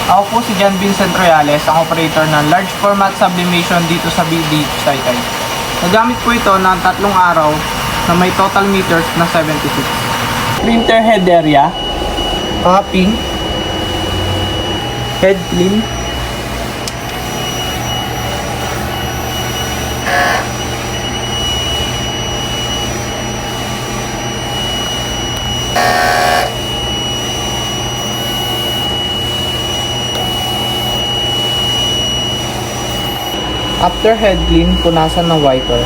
Ako po si John Vincent Reales, ang operator ng large format sublimation dito sa BD Taytay. Nagamit po ito ng 3 araw na may total meters na 76. Printer head area, copying, head clean, after head clean, punasan ng wiper.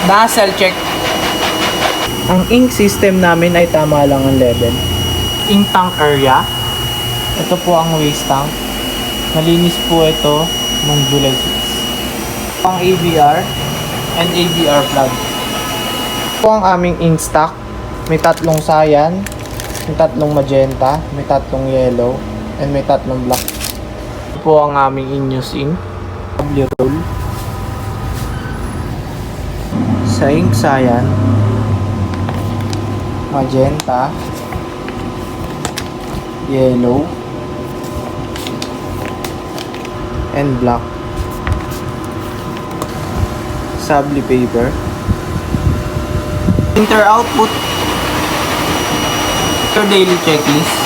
Nozzle check. Ang ink system namin ay tama lang ang level. Ink tank area. Ito po ang waste tank. Malinis po ito nung July 6. Ang ABR and ABR plug. Ito po ang aming ink stock. May 3 cyan, may 3 magenta, may 3 yellow, and may 3 black. Ito po ang aming in-use ink. W roll. Sa ink cyan, magenta, yellow, and black. Sabli paper. Printer output. Your daily checklist.